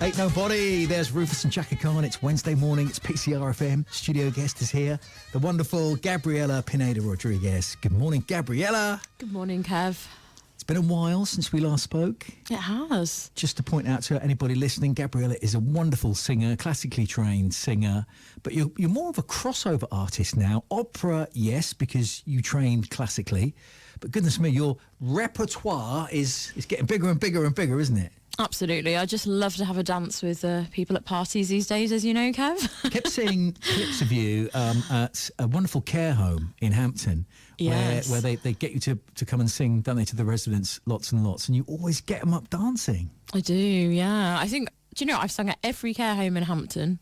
Ain't Nobody. There's Rufus and Jackie Khan. It's Wednesday morning. It's PCR FM. Studio guest is here. The wonderful Gabriella Pineda-Rodrigues. Good morning, Gabriella. Good morning, Kev. It's been a while since we last spoke. It has. Just to point out to anybody listening, Gabriella is a wonderful singer, classically trained singer, but you're more of a crossover artist now. Opera, yes, because you trained classically, but goodness me, your repertoire is getting bigger and bigger and bigger, isn't it? Absolutely. I just love to have a dance with people at parties these days, as you know, Kev. I kept seeing clips of you at a wonderful care home in Hampton, Yes. where they get you to come and sing, don't they, to the residents lots and lots, and you always get them up dancing. I do, yeah. I think, do you know, I've sung at every care home in Hampton,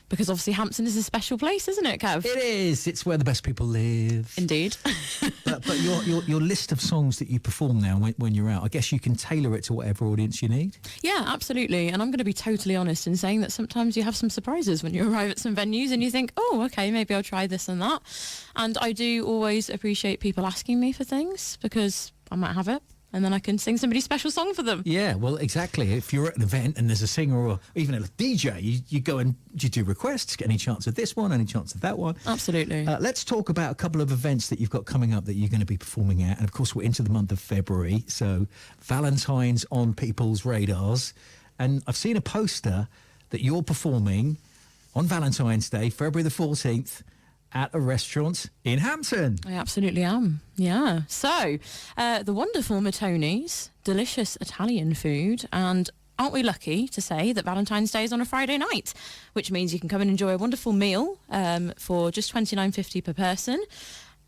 because obviously Hampton is a special place, isn't it, Kev? It is. It's where the best people live. Indeed. But your list of songs that you perform now when you're out, I guess you can tailor it to whatever audience you need. Yeah, absolutely. And I'm going to be totally honest in saying that sometimes you have some surprises when you arrive at some venues and you think, oh, okay, maybe I'll try this and that. And I do always appreciate people asking me for things, because I might have it, and then I can sing somebody's special song for them. Yeah, well, exactly. If you're at an event and there's a singer or even a DJ, you go and you do requests. Get any chance of this one, any chance of that one. Absolutely. Let's talk about a couple of events that you've got coming up that you're going to be performing at. And, of course, we're into the month of February, so Valentine's on people's radars. And I've seen a poster that you're performing on Valentine's Day, February the 14th, at a restaurant in Hampton. I absolutely am, yeah. So, the wonderful Mattoni's, delicious Italian food, and aren't we lucky to say that Valentine's Day is on a Friday night, which means you can come and enjoy a wonderful meal for just $29.50 per person,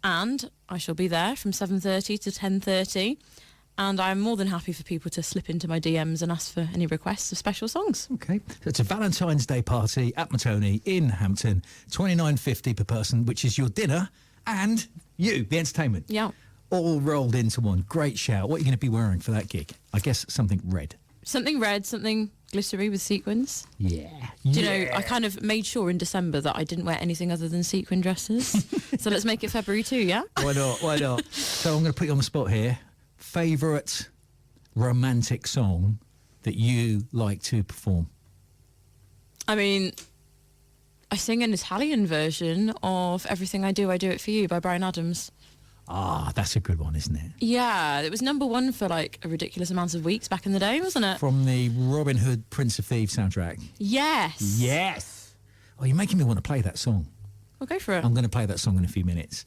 and I shall be there from 7:30 to 10:30. And I'm more than happy for people to slip into my DMs and ask for any requests of special songs. Okay. So it's a Valentine's Day party at Mattoni in Hampton, $29.50 per person, which is your dinner and you, the entertainment. Yeah. All rolled into one. Great shout. What are you going to be wearing for that gig? I guess something red. Something red, something glittery with sequins. Yeah. Do you know, I kind of made sure in December that I didn't wear anything other than sequin dresses. So let's make it February too, yeah? Why not? Why not? So I'm going to put you on the spot here. Favourite romantic song that you like to perform? I mean, I sing an Italian version of Everything I Do It For You by Bryan Adams. Ah, that's a good one, isn't it? Yeah, it was #1 for like a ridiculous amount of weeks back in the day, wasn't it? From the Robin Hood Prince of Thieves soundtrack. Yes. Yes. Oh, you're making me want to play that song. Well, go for it. I'm going to play that song in a few minutes.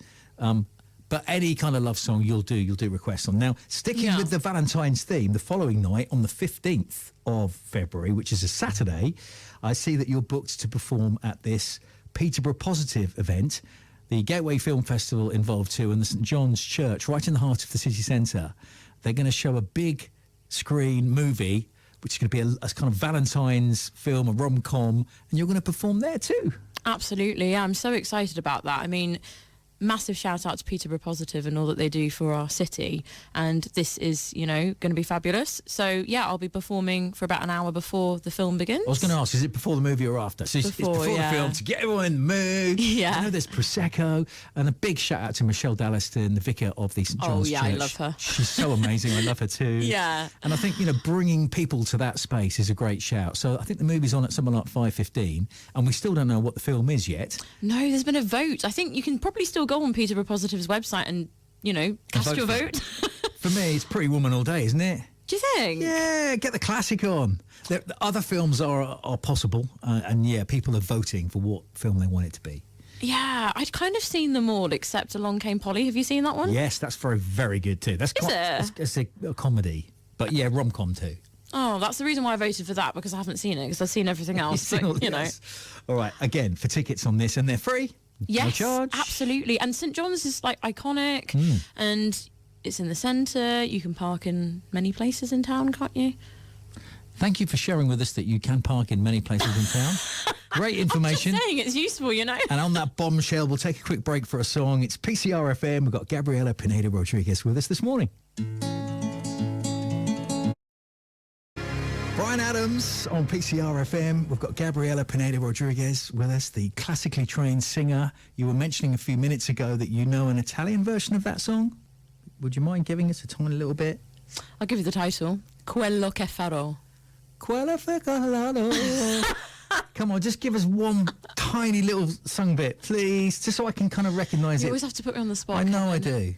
But any kind of love song you'll do requests on. Now, sticking with the Valentine's theme, the following night on the 15th of February, which is a Saturday, I see that you're booked to perform at this Peterborough Positive event. The Gateway Film Festival involved too, and the St John's Church, right in the heart of the city centre. They're going to show a big screen movie, which is going to be a kind of Valentine's film, a rom-com, and you're going to perform there too. Absolutely, yeah. I'm so excited about that. I mean, massive shout out to Peterborough Positive and all that they do for our city, and this is, you know, going to be fabulous. So yeah, I'll be performing for about an hour before the film begins. I was going to ask, is it before the movie or after? So it's before the film to get everyone in the mood. Yeah. I know there's Prosecco, and a big shout out to Michelle Dallaston, the vicar of the St John's Church. I love her. She's so amazing. I love her too. Yeah. And I think, you know, bringing people to that space is a great shout. So I think the movie's on at something like 5:15, and we still don't know what the film is yet. No, there's been a vote. I think you can probably still go on Peterborough Positive's website and, you know, cast your vote. For me, it's Pretty Woman all day, isn't it? Do you think? Yeah, get the classic on. The other films are possible, and yeah, people are voting for what film they want it to be. Yeah, I'd kind of seen them all except Along Came Polly. Have you seen that one? Yes, that's very, very good too. That's it's a comedy, but yeah, rom-com too. Oh, that's the reason why I voted for that, because I haven't seen it, because I've seen everything else. So, you know. All right, again, for tickets on this, and they're free. Yes, no charge. Absolutely. And St John's is like iconic, and it's in the centre. You can park in many places in town, can't you? Thank you for sharing with us that you can park in many places in town. Great information. I'm just saying, it's useful, you know. And on that bombshell, we'll take a quick break for a song. It's PCR FM. We've got Gabriella Pineda-Rodrigues with us this morning. Bryan Adams on PCR FM. We've got Gabriella Pineda-Rodrigues with us, the classically trained singer. You were mentioning a few minutes ago that you know an Italian version of that song. Would you mind giving us a tiny little bit? I'll give you the title. Quello che farò. Quella Colorado. Come on, just give us one tiny little sung bit, please, just so I can kind of recognise it. You always have to put me on the spot. I know Kevin. I do.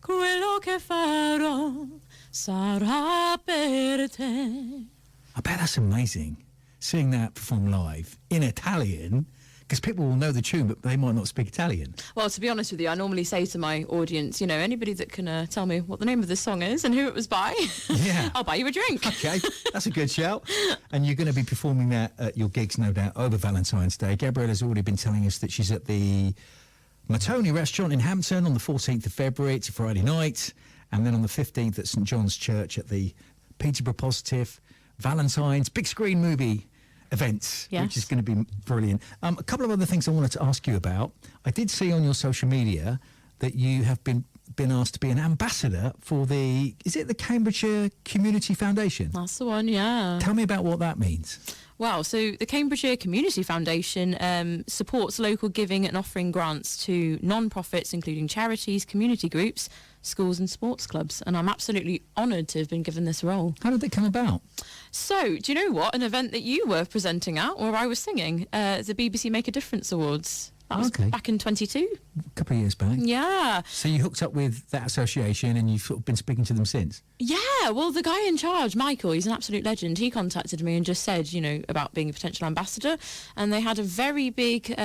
Quello che farò sarà per te. I bet that's amazing, seeing that performed live in Italian, because people will know the tune, but they might not speak Italian. Well, to be honest with you, I normally say to my audience, you know, anybody that can tell me what the name of this song is and who it was by, Yeah. I'll buy you a drink. Okay, that's a good shout. And you're going to be performing that at your gigs, no doubt, over Valentine's Day. Gabriella's already been telling us that she's at the Mattoni restaurant in Hampton on the 14th of February. It's a Friday night. And then on the 15th at St John's Church at the Peterborough Positive Valentine's big screen movie events, yes, which is going to be brilliant. A couple of other things I wanted to ask you about. I did see on your social media that you have been asked to be an ambassador for the Cambridgeshire Community Foundation? That's the one, yeah. Tell me about what that means. Wow, so the Cambridgeshire Community Foundation supports local giving and offering grants to non-profits, including charities, community groups, schools and sports clubs. And I'm absolutely honoured to have been given this role. How did it come about? So, do you know what? An event that you were presenting at, where I was singing, the BBC Make a Difference Awards. That was back in 22. A couple of years back. Yeah. So you hooked up with that association and you've sort of been speaking to them since? Yeah, well, the guy in charge, Michael, he's an absolute legend. He contacted me and just said, you know, about being a potential ambassador. And they had a very big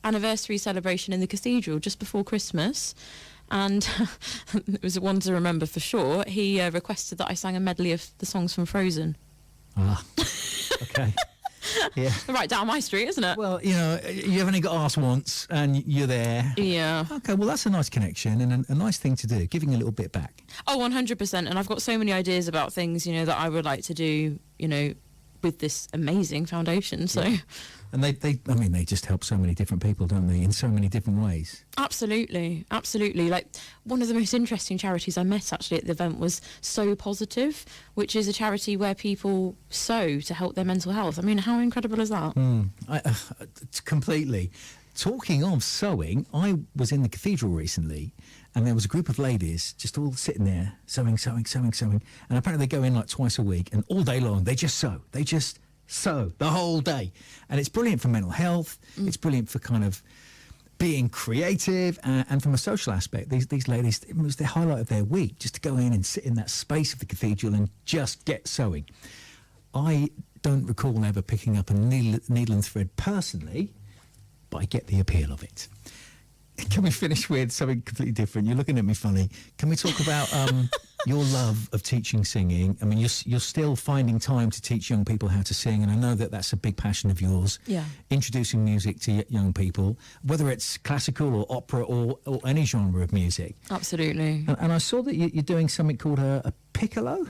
anniversary celebration in the cathedral just before Christmas. And it was one to remember for sure. He requested that I sang a medley of the songs from Frozen. Ah, okay. Yeah. Right down my street, isn't it? Well, you know, you've only got asked once and you're there. Yeah. Okay, well, that's a nice connection and a nice thing to do, giving a little bit back. Oh, 100%. And I've got so many ideas about things, you know, that I would like to do, you know, with this amazing foundation. So, yeah. And they just help so many different people, don't they, in so many different ways. Absolutely, absolutely. Like, one of the most interesting charities I met actually at the event was So Positive, which is a charity where people sew to help their mental health. I mean, how incredible is that? Completely. Talking of sewing, I was in the cathedral recently and there was a group of ladies just all sitting there sewing. And apparently they go in like twice a week and all day long they just sew. They just sew the whole day. And it's brilliant for mental health. It's brilliant for kind of being creative and from a social aspect. These ladies, it was the highlight of their week just to go in and sit in that space of the cathedral and just get sewing. I don't recall ever picking up a needle and thread personally, but I get the appeal of it. Can we finish with something completely different? You're looking at me funny. Can we talk about your love of teaching singing? I mean, you're still finding time to teach young people how to sing, and I know that that's a big passion of yours. Yeah. Introducing music to young people, whether it's classical or opera or any genre of music. Absolutely. And I saw that you're doing something called a piccolo?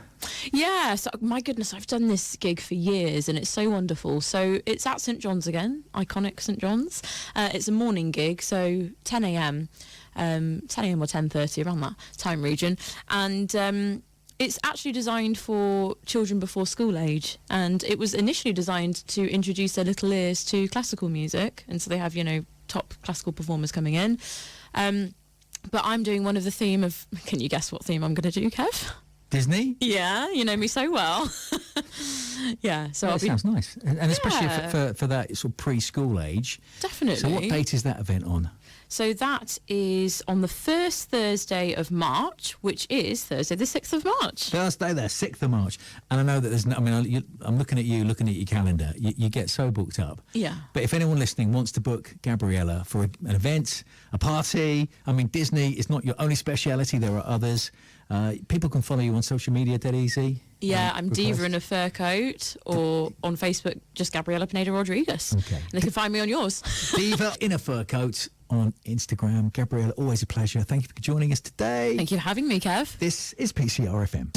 Yeah, so my goodness, I've done this gig for years and it's so wonderful. So it's at St John's again, iconic St John's. It's a morning gig, so 10 a.m. 10 a.m. or 10:30, around that time region. And it's actually designed for children before school age. And it was initially designed to introduce their little ears to classical music. And so they have, you know, top classical performers coming in. But I'm doing one of the theme of, can you guess what theme I'm going to do, Kev? Disney? Yeah, you know me so well. Yeah, so that sounds nice. And especially for that sort of preschool age. Definitely. So what date is that event on? So that is on the first Thursday of March, which is Thursday the 6th of March. Thursday the 6th of March. And I know that there's no, I mean, I'm looking at your calendar. You get so booked up. Yeah. But if anyone listening wants to book Gabriella for an event, a party, I mean, Disney is not your only speciality. There are others. People can follow you on social media, dead easy. Yeah, I'm Diva in a Fur Coat, or on Facebook, just Gabriella Pineda-Rodrigues. Okay. And they can find me on yours. Diva in a Fur Coat on Instagram. Gabriella, always a pleasure. Thank you for joining us today. Thank you for having me, Kev. This is PCR FM.